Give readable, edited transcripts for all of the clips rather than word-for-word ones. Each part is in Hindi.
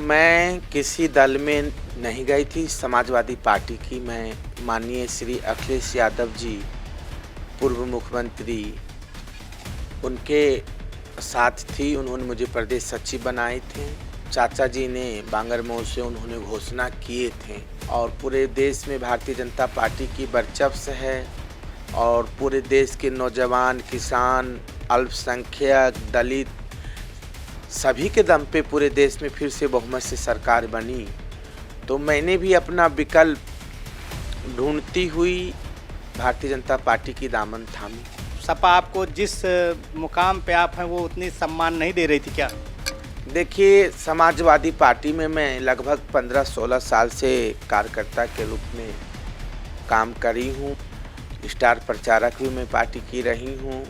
मैं किसी दल में नहीं गई थी समाजवादी पार्टी की। मैं माननीय श्री अखिलेश यादव जी पूर्व मुख्यमंत्री उनके साथ थी। उन्होंने मुझे प्रदेश सचिव बनाए थे। चाचा जी ने बांगरमऊ से उन्होंने घोषणा किए थे और पूरे देश में भारतीय जनता पार्टी की वर्चस्व है और पूरे देश के नौजवान, किसान, अल्पसंख्यक, दलित सभी के दम पे पूरे देश में फिर से बहुमत से सरकार बनी। तो मैंने भी अपना विकल्प ढूंढती हुई भारतीय जनता पार्टी की दामन थामी। सपा आपको जिस मुकाम पे आप हैं वो उतनी सम्मान नहीं दे रही थी क्या? देखिए, समाजवादी पार्टी में मैं लगभग 15-16 साल से कार्यकर्ता के रूप में काम करी हूँ। स्टार प्रचारक भी मैं पार्टी की रही हूँ।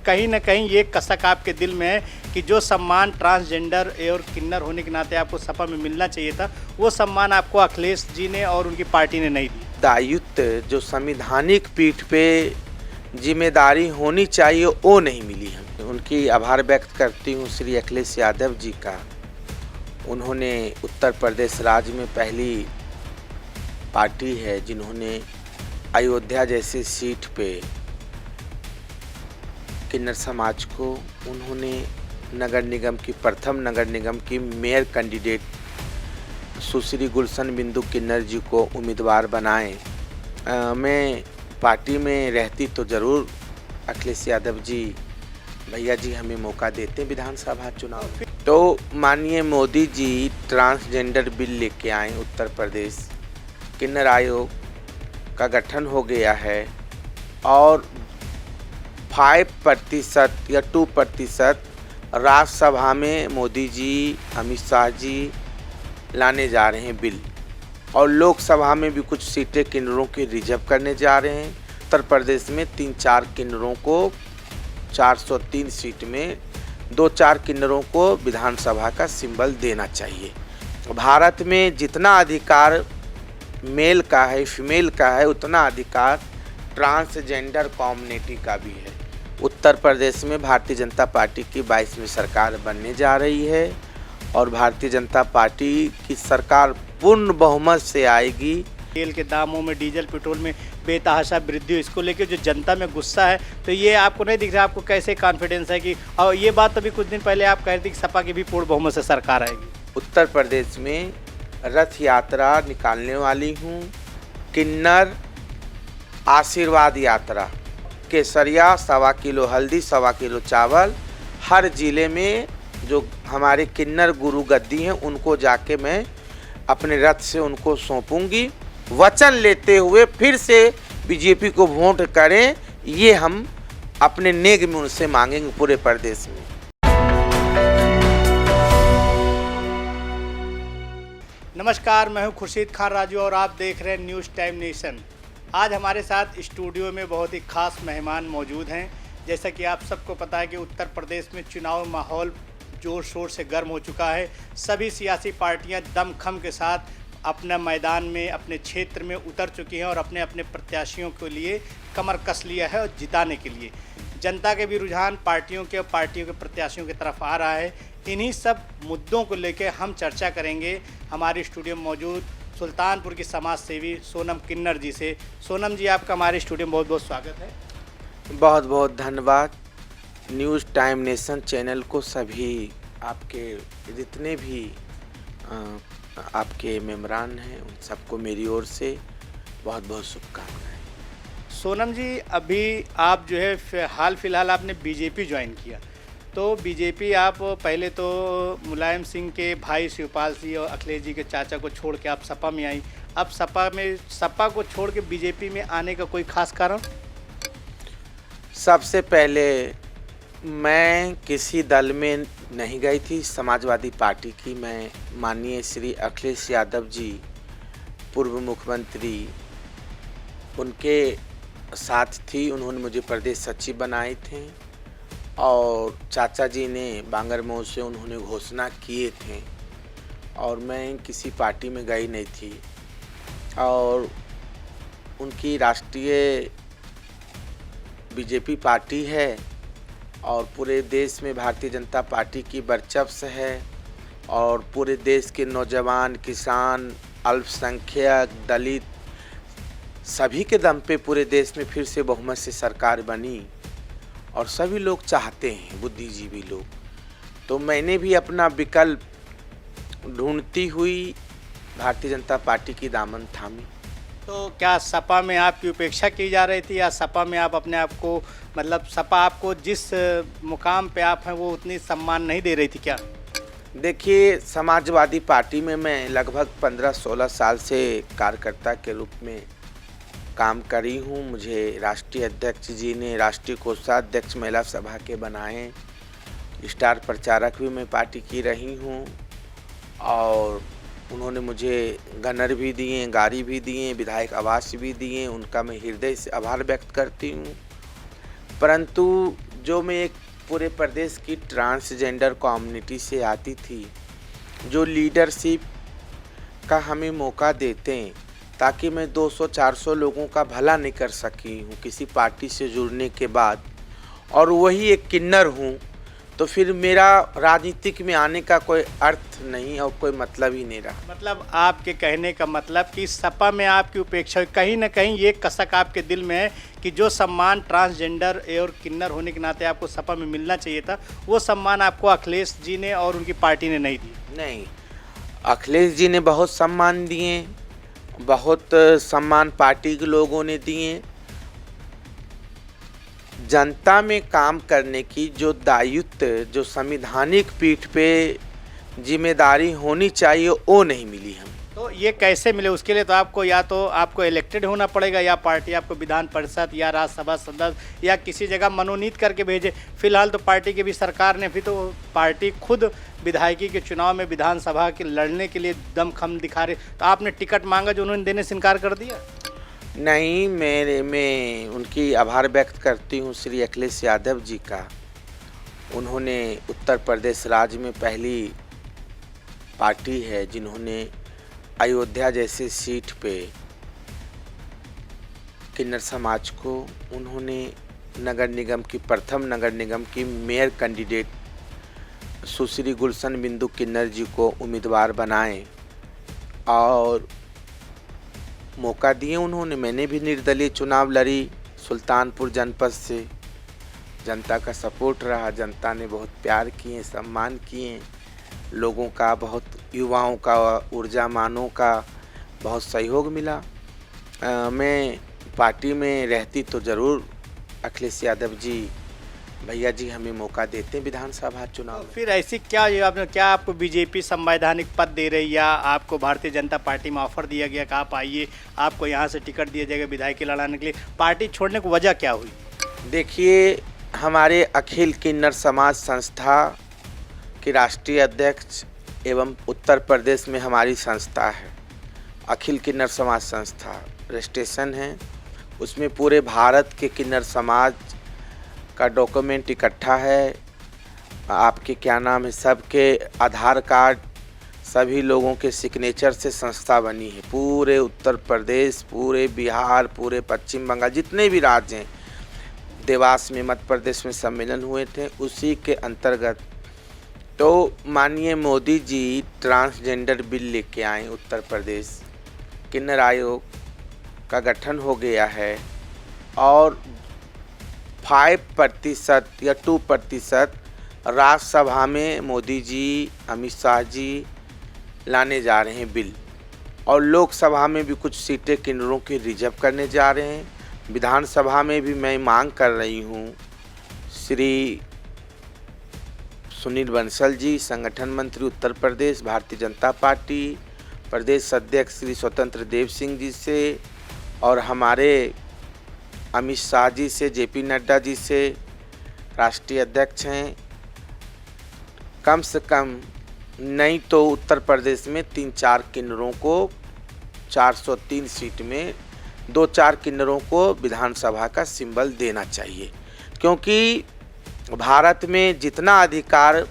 कहीं ना कहीं ये कसक आपके दिल में है कि जो सम्मान ट्रांसजेंडर और किन्नर होने के नाते आपको सपा में मिलना चाहिए था, वो सम्मान आपको अखिलेश जी ने और उनकी पार्टी ने नहीं दी। दायित्व जो संवैधानिक पीठ पे जिम्मेदारी होनी चाहिए वो नहीं मिली हमें। उनकी आभार व्यक्त करती हूँ श्री अखिलेश यादव जी का। उन्होंने उत्तर प्रदेश राज्य में पहली पार्टी है जिन्होंने अयोध्या जैसी सीट पे किन्नर समाज को उन्होंने नगर निगम की प्रथम नगर निगम की मेयर कैंडिडेट सुश्री गुलशन बिंदु किन्नर जी को उम्मीदवार बनाए। मैं पार्टी में रहती तो ज़रूर अखिलेश यादव जी भैया जी हमें मौका देते विधानसभा चुनाव। तो माननीय मोदी जी ट्रांसजेंडर बिल लेके आए उत्तर प्रदेश। किन्नर आयोग का गठन हो गया है और 5% या 2% राज्यसभा में मोदी जी, अमित शाह जी लाने जा रहे हैं बिल और लोकसभा में भी कुछ सीटें किन्नरों की रिजर्व करने जा रहे हैं। उत्तर प्रदेश में 3-4 किन्नरों को 403 सीट में 2-4 किन्नरों को विधानसभा का सिंबल देना चाहिए। भारत में जितना अधिकार मेल का है, फीमेल का है, उतना अधिकार ट्रांसजेंडर कम्युनिटी का भी है। उत्तर प्रदेश में भारतीय जनता पार्टी की 22वीं सरकार बनने जा रही है और भारतीय जनता पार्टी की सरकार पूर्ण बहुमत से आएगी। तेल के दामों में, डीजल पेट्रोल में बेतहाशा वृद्धि हो, इसको लेकर जो जनता में गुस्सा है, तो ये आपको नहीं दिख रहा? आपको कैसे कॉन्फिडेंस है कि, और ये बात तो भी कुछ दिन पहले आप कह रहे थे कि सपा की भी पूर्ण बहुमत से सरकार आएगी? उत्तर प्रदेश में रथ यात्रा निकालने वाली हूँ। किन्नर आशीर्वाद यात्रा, केसरिया, 1.25 किलो हल्दी, 1.25 किलो चावल, हर ज़िले में जो हमारे किन्नर गुरु गद्दी हैं उनको जाके मैं अपने रथ से उनको सौंपूंगी। वचन लेते हुए फिर से बीजेपी को वोट करें, ये हम अपने नेग में उनसे मांगेंगे पूरे प्रदेश में। नमस्कार, मैं हूं खुर्शीद खान राजू और आप देख रहे हैं न्यूज़ टाइम नेशन। आज हमारे साथ स्टूडियो में बहुत ही खास मेहमान मौजूद हैं। जैसा कि आप सबको पता है कि उत्तर प्रदेश में चुनाव माहौल जोर शोर से गर्म हो चुका है। सभी सियासी पार्टियां दमखम के साथ अपना मैदान में, अपने क्षेत्र में उतर चुकी हैं और अपने अपने प्रत्याशियों के लिए कमर कस लिया है और जिताने के लिए। जनता के भी रुझान पार्टियों के प्रत्याशियों की तरफ आ रहा है। इन्हीं सब मुद्दों को लेकर हम चर्चा करेंगे हमारे स्टूडियो में मौजूद सुल्तानपुर की समाज सेवी सोनम किन्नर जी से। सोनम जी, आपका हमारे स्टूडियो में बहुत बहुत स्वागत है। बहुत बहुत धन्यवाद। न्यूज़ टाइम नेशन चैनल को सभी आपके जितने भी आपके मेम्बरान हैं उन सबको मेरी ओर से बहुत बहुत शुभकामनाएं। सोनम जी, अभी आप जो है हाल फिलहाल आपने बीजेपी ज्वाइन किया, तो बीजेपी आप पहले तो मुलायम सिंह के भाई शिवपाल सिंह और अखिलेश जी के चाचा को छोड़ के आप सपा में आई। अब सपा को छोड़ के बीजेपी में आने का कोई खास कारण? सबसे पहले मैं किसी दल में नहीं गई थी समाजवादी पार्टी की। मैं माननीय श्री अखिलेश यादव जी पूर्व मुख्यमंत्री उनके साथ थी। उन्होंने मुझे प्रदेश सचिव बनाए थे और चाचा जी ने बांगरमऊ से उन्होंने घोषणा किए थे और मैं किसी पार्टी में गई नहीं थी। और उनकी राष्ट्रीय बीजेपी पार्टी है और पूरे देश में भारतीय जनता पार्टी की वर्चस्व है और पूरे देश के नौजवान, किसान, अल्पसंख्यक, दलित सभी के दम पे पूरे देश में फिर से बहुमत से सरकार बनी और सभी लोग चाहते हैं, बुद्धिजीवी लोग। तो मैंने भी अपना विकल्प ढूंढती हुई भारतीय जनता पार्टी की दामन थामी। तो क्या सपा में आपकी उपेक्षा की जा रही थी, या सपा में आप अपने आप को, मतलब सपा आपको जिस मुकाम पे आप हैं वो उतनी सम्मान नहीं दे रही थी क्या? देखिए, समाजवादी पार्टी में मैं लगभग 15-16 साल से कार्यकर्ता के रूप में काम करी हूँ। मुझे राष्ट्रीय अध्यक्ष जी ने राष्ट्रीय कोषाध्यक्ष महिला सभा के बनाए, स्टार प्रचारक भी मैं पार्टी की रही हूँ और उन्होंने मुझे गनर भी दिए, गाड़ी भी दिए, विधायक आवास भी दिए, उनका मैं हृदय से आभार व्यक्त करती हूँ। परंतु जो मैं एक पूरे प्रदेश की ट्रांसजेंडर कम्युनिटी से आती थी, जो लीडरशिप का हमें मौका देते हैं ताकि मैं 200-400 लोगों का भला नहीं कर सकी हूँ किसी पार्टी से जुड़ने के बाद, और वही एक किन्नर हूँ, तो फिर मेरा राजनीतिक में आने का कोई अर्थ नहीं और कोई मतलब ही नहीं रहा। मतलब आपके कहने का मतलब कि सपा में आपकी उपेक्षा हुई, कहीं ना कहीं ये कसक आपके दिल में है कि जो सम्मान ट्रांसजेंडर और किन्नर होने के नाते आपको सपा में मिलना चाहिए था, वो सम्मान आपको अखिलेश जी ने और उनकी पार्टी ने नहीं दी। नहीं, अखिलेश जी ने बहुत सम्मान दिए, बहुत सम्मान पार्टी के लोगों ने दिए। जनता में काम करने की जो दायित्व, जो संवैधानिक पीठ पे जिम्मेदारी होनी चाहिए, वो नहीं मिली हम। तो ये कैसे मिले? उसके लिए तो आपको या तो आपको इलेक्टेड होना पड़ेगा, या पार्टी आपको विधान परिषद या राज्यसभा सदस्य या किसी जगह मनोनीत करके भेजे। फिलहाल तो पार्टी की भी सरकार ने भी, तो पार्टी खुद विधायकी के चुनाव में विधानसभा के लड़ने के लिए दमखम दिखा रही, तो आपने टिकट मांगा जो उन्होंने देने से इनकार कर दिया? नहीं, मैं उनकी आभार व्यक्त करती हूँ श्री अखिलेश यादव जी का। उन्होंने उत्तर प्रदेश राज्य में पहली पार्टी है जिन्होंने अयोध्या जैसे सीट पे किन्नर समाज को उन्होंने नगर निगम की, प्रथम नगर निगम की मेयर कैंडिडेट सुश्री गुलशन बिंदु किन्नर जी को उम्मीदवार बनाए और मौका दिए उन्होंने। मैंने भी निर्दलीय चुनाव लड़ी सुल्तानपुर जनपद से। जनता का सपोर्ट रहा, जनता ने बहुत प्यार किए, सम्मान किए, लोगों का, बहुत युवाओं का, ऊर्जामानों का बहुत सहयोग मिला। मैं पार्टी में रहती तो ज़रूर अखिलेश यादव जी, भैया जी हमें मौका देते विधानसभा चुनाव में। फिर ऐसी क्या, ये आपने क्या, आपको बीजेपी संवैधानिक पद दे रही, या आपको भारतीय जनता पार्टी में ऑफर दिया गया कि आप आइए, आपको यहाँ से टिकट दिया जाएगा विधायकी लड़ाने के लिए, पार्टी छोड़ने की वजह क्या हुई? देखिए, हमारे अखिल किन्नर समाज संस्था के राष्ट्रीय अध्यक्ष एवं उत्तर प्रदेश में हमारी संस्था है अखिल किन्नर समाज संस्था, रजिस्ट्रेशन है, उसमें पूरे भारत के किन्नर समाज का डॉक्यूमेंट इकट्ठा है। आपके क्या नाम है, सबके आधार कार्ड, सभी लोगों के सिग्नेचर से संस्था बनी है। पूरे उत्तर प्रदेश, पूरे बिहार, पूरे पश्चिम बंगाल, जितने भी राज्य हैं, देवास में मध्य प्रदेश में सम्मेलन हुए थे, उसी के अंतर्गत तो माननीय मोदी जी ट्रांसजेंडर बिल लेके आए उत्तर प्रदेश, किन्नर आयोग का गठन हो गया है और 5% या 2% राज्यसभा में मोदी जी, अमित शाह जी लाने जा रहे हैं बिल, और लोकसभा में भी कुछ सीटें किन्नरों की रिजर्व करने जा रहे हैं। विधानसभा में भी मैं मांग कर रही हूँ, श्री सुनील बंसल जी, संगठन मंत्री उत्तर प्रदेश भारतीय जनता पार्टी, प्रदेश अध्यक्ष श्री स्वतंत्र देव सिंह जी से और हमारे अमित शाह जी से, जेपी नड्डा जी से, राष्ट्रीय अध्यक्ष हैं, कम से कम नहीं तो उत्तर प्रदेश में 3-4 किन्नरों को 403 सीट में 2-4 किन्नरों को विधानसभा का सिंबल देना चाहिए, क्योंकि भारत में जितना अधिकार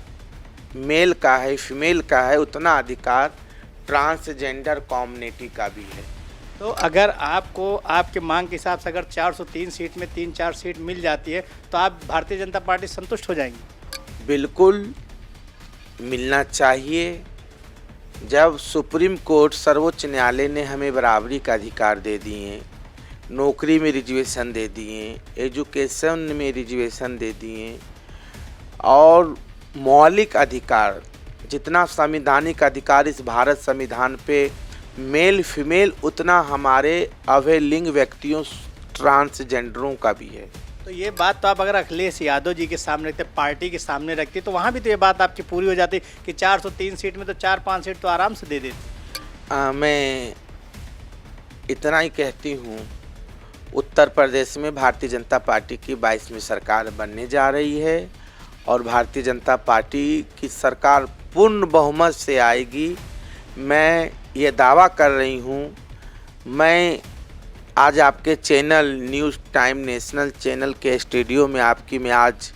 मेल का है, फीमेल का है, उतना अधिकार ट्रांसजेंडर कम्युनिटी का भी है। तो अगर आपको आपके मांग के हिसाब से अगर 403 सीट में 3-4 सीट मिल जाती है तो आप भारतीय जनता पार्टी संतुष्ट हो जाएंगी? बिल्कुल, मिलना चाहिए। जब सुप्रीम कोर्ट सर्वोच्च न्यायालय ने हमें बराबरी का अधिकार दे दिए, नौकरी में रिजर्वेशन दे दिए, एजुकेशन में रिजर्वेशन दे दिए और मौलिक अधिकार जितना संवैधानिक अधिकार इस भारत संविधान पे मेल फीमेल उतना हमारे अभयलिंग व्यक्तियों ट्रांसजेंडरों का भी है। तो ये बात तो आप अगर अखिलेश यादव जी के सामने रखते, पार्टी के सामने रखते, तो वहाँ भी तो ये बात आपकी पूरी हो जाती कि 403 सीट में तो 4-5 सीट तो आराम से दे देती। मैं इतना ही कहती हूँ, उत्तर प्रदेश में भारतीय जनता पार्टी की 22वीं सरकार बनने जा रही है और भारतीय जनता पार्टी की सरकार पूर्ण बहुमत से आएगी। मैं ये दावा कर रही हूँ। मैं आज आपके channel news time national channel के स्टूडियो में मैं आज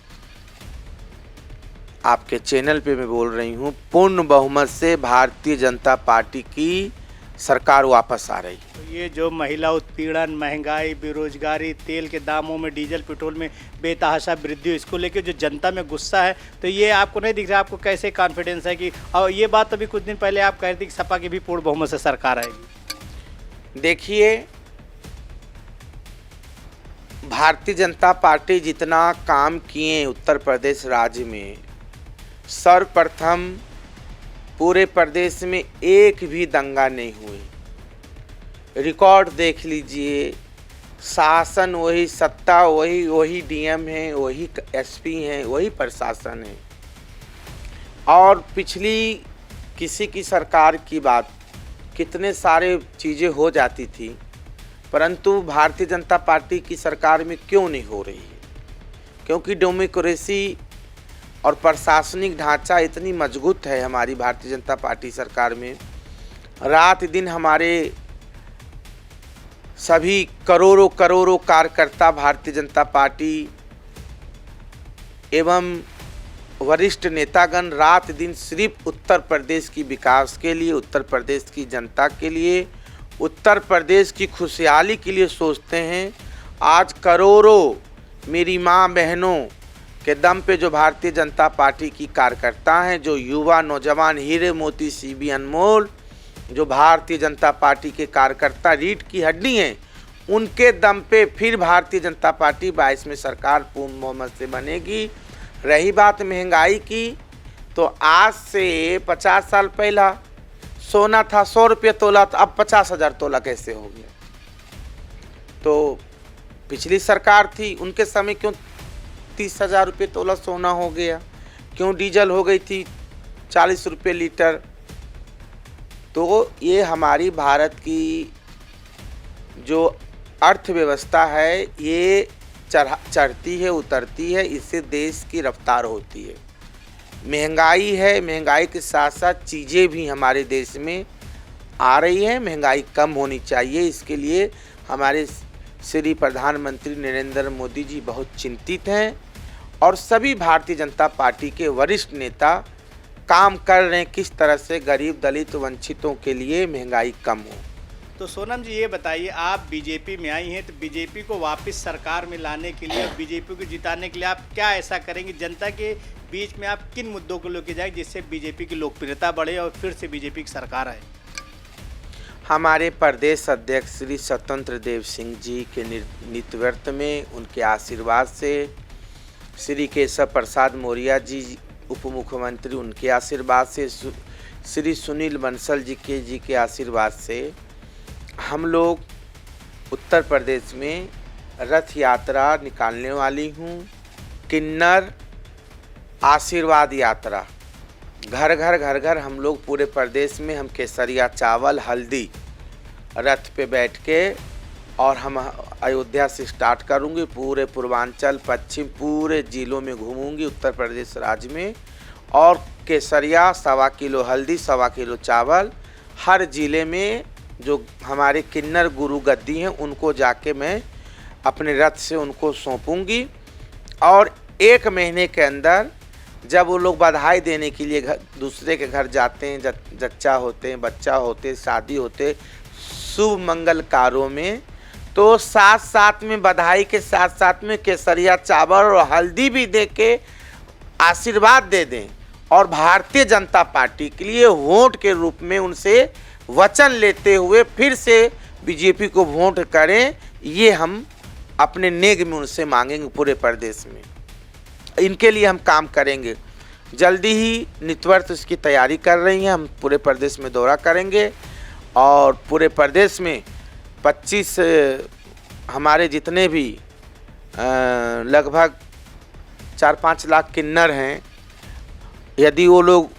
आपके चैनल पे मैं बोल रही हूँ, पूर्ण बहुमत से भारतीय जनता पार्टी की सरकार वापस आ रही। तो ये जो महिला उत्पीड़न, महंगाई, बेरोजगारी, तेल के दामों में, डीजल पेट्रोल में बेतहाशा वृद्धि, इसको लेकर जो जनता में गुस्सा है, तो ये आपको नहीं दिख रहा? आपको कैसे कॉन्फिडेंस है कि, और ये बात अभी कुछ दिन पहले आप कह रहे थे कि सपा की भी पूर्ण बहुमत से सरकार आएगी। देखिए, भारतीय जनता पार्टी जितना काम किए उत्तर प्रदेश राज्य में, सर्वप्रथम पूरे प्रदेश में एक भी दंगा नहीं हुई। रिकॉर्ड देख लीजिए, शासन वही, सत्ता वही डीएम है, वही एसपी हैं, वही प्रशासन है। और पिछली किसी की सरकार की बात, कितने सारे चीज़ें हो जाती थी, परंतु भारतीय जनता पार्टी की सरकार में क्यों नहीं हो रही है? क्योंकि डेमोक्रेसी और प्रशासनिक ढांचा इतनी मजबूत है हमारी भारतीय जनता पार्टी सरकार में। रात दिन हमारे सभी करोड़ों कार्यकर्ता भारतीय जनता पार्टी एवं वरिष्ठ नेतागण रात दिन सिर्फ उत्तर प्रदेश की विकास के लिए, उत्तर प्रदेश की जनता के लिए, उत्तर प्रदेश की खुशहाली के लिए सोचते हैं। आज करोड़ों मेरी माँ बहनों के दम पे जो भारतीय जनता पार्टी की कार्यकर्ता हैं, जो युवा नौजवान हीरे मोती सीबी अनमोल, जो भारतीय जनता पार्टी के कार्यकर्ता रीढ़ की हड्डी हैं, उनके दम पे फिर भारतीय जनता पार्टी 22 में सरकार पूर्ण बहुमत से बनेगी। रही बात महंगाई की, तो आज से 50 साल पहला सोना था 100 रुपये तोला, तो अब 50,000 तोला कैसे हो गया? तो पिछली सरकार थी, उनके समय क्यों 30,000 रुपये तोला सोना हो गया? क्यों डीजल हो गई थी 40 रुपये लीटर? तो ये हमारी भारत की जो अर्थव्यवस्था है, ये चढ़ती है उतरती है, इससे देश की रफ्तार होती है। महंगाई है, महंगाई के साथ साथ चीज़ें भी हमारे देश में आ रही है। महंगाई कम होनी चाहिए, इसके लिए हमारे श्री प्रधानमंत्री नरेंद्र मोदी जी बहुत चिंतित हैं और सभी भारतीय जनता पार्टी के वरिष्ठ नेता काम कर रहे हैं किस तरह से गरीब, दलित, वंचितों के लिए महंगाई कम हो। तो सोनम जी, ये बताइए, आप बीजेपी में आई हैं, तो बीजेपी को वापस सरकार में लाने के लिए और बीजेपी को जिताने के लिए आप क्या ऐसा करेंगे? जनता के बीच में आप किन मुद्दों को लेकर जाएंगे जिससे बीजेपी की लोकप्रियता बढ़े और फिर से बीजेपी की सरकार आए? हमारे प्रदेश अध्यक्ष श्री स्वतंत्र देव सिंह जी के नेतृत्व में, उनके आशीर्वाद से, श्री केशव प्रसाद मौर्य जी उप मुख्यमंत्री, उनके आशीर्वाद से, श्री सुनील बंसल जी के आशीर्वाद से हम लोग उत्तर प्रदेश में रथ यात्रा निकालने वाली हूँ। किन्नर आशीर्वाद यात्रा, घर घर हम लोग पूरे प्रदेश में हम केसरिया चावल, हल्दी रथ पे बैठ के, और हम अयोध्या से स्टार्ट करूँगी, पूरे पूर्वांचल, पश्चिम, पूरे ज़िलों में घूमूंगी उत्तर प्रदेश राज्य में। और केसरिया 1.25 किलो हल्दी, 1.25 किलो चावल, हर ज़िले में जो हमारे किन्नर गुरु गद्दी हैं उनको जाके मैं अपने रथ से उनको सौंपूंगी। और 1 महीने के अंदर जब वो लोग बधाई देने के लिए दूसरे के घर जाते हैं, जच्चा होते हैं, बच्चा होते, शादी होते, शुभ मंगल कार्यों में, तो साथ साथ में बधाई के साथ साथ में केसरिया चावल और हल्दी भी दे के आशीर्वाद दे दें। और भारतीय जनता पार्टी के लिए वोट के रूप में उनसे वचन लेते हुए फिर से बीजेपी को वोट करें, ये हम अपने नेग में उनसे मांगेंगे। पूरे प्रदेश में इनके लिए हम काम करेंगे। जल्दी ही नेतृत्व इसकी तैयारी कर रही हैं, हम पूरे प्रदेश में दौरा करेंगे और पूरे प्रदेश में 25 हमारे जितने भी लगभग 4-5 लाख किन्नर हैं, यदि वो लोग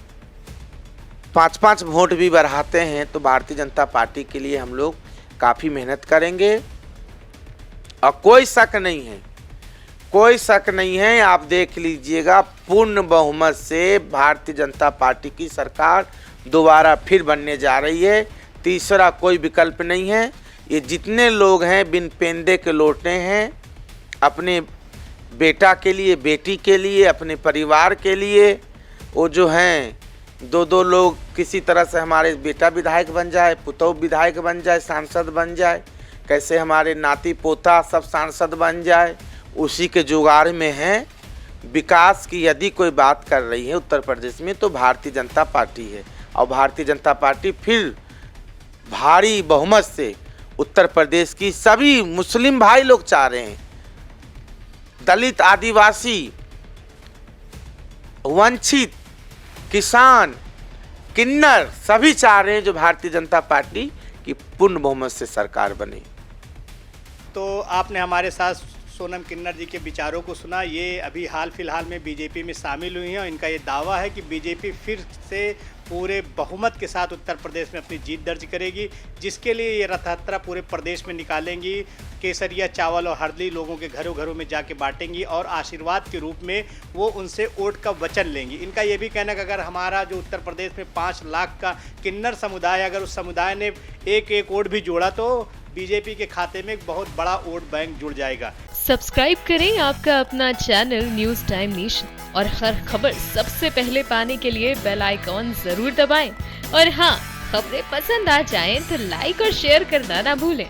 5-5 वोट भी बढ़ाते हैं तो भारतीय जनता पार्टी के लिए हम लोग काफ़ी मेहनत करेंगे। और कोई शक नहीं है, कोई शक नहीं है, आप देख लीजिएगा पूर्ण बहुमत से भारतीय जनता पार्टी की सरकार दोबारा फिर बनने जा रही है। तीसरा कोई विकल्प नहीं है। ये जितने लोग हैं बिन पेंदे के लौटे हैं, अपने बेटा के लिए, बेटी के लिए, अपने परिवार के लिए, वो जो हैं 2-2 लोग किसी तरह से हमारे बेटा विधायक बन जाए, पुतौह विधायक बन जाए, सांसद बन जाए, कैसे हमारे नाती पोता सब सांसद बन जाए, उसी के जुगाड़ में हैं। विकास की यदि कोई बात कर रही है उत्तर प्रदेश में तो भारतीय जनता पार्टी है और भारतीय जनता पार्टी फिर भारी बहुमत से उत्तर प्रदेश की सभी मुस्लिम भाई लोग चाह रहे हैं, दलित, आदिवासी, वंचित, किसान, किन्नर सभी चाह रहे हैं जो भारतीय जनता पार्टी की पूर्ण बहुमत से सरकार बने। तो आपने हमारे साथ सोनम किन्नर जी के विचारों को सुना। ये अभी हाल फिलहाल में बीजेपी में शामिल हुई हैं और इनका ये दावा है कि बीजेपी फिर से पूरे बहुमत के साथ उत्तर प्रदेश में अपनी जीत दर्ज करेगी, जिसके लिए ये रथ यात्रा पूरे प्रदेश में निकालेंगी। केसरिया चावल और हल्दी लोगों के घरों घरों में जाके बांटेंगी और आशीर्वाद के रूप में वो उनसे वोट का वचन लेंगी। इनका ये भी कहना है कि अगर हमारा जो उत्तर प्रदेश में 5 लाख का किन्नर समुदाय, अगर उस समुदाय ने एक वोट भी जोड़ा तो बीजेपी के खाते में एक बहुत बड़ा वोट बैंक जुड़ जाएगा। सब्सक्राइब करें आपका अपना चैनल न्यूज़ टाइम नेशन और हर खबर सबसे पहले पाने के लिए बेल आइकॉन जरूर दबाएं। और हाँ, खबरें पसंद आ जाएं तो लाइक और शेयर करना ना भूलें।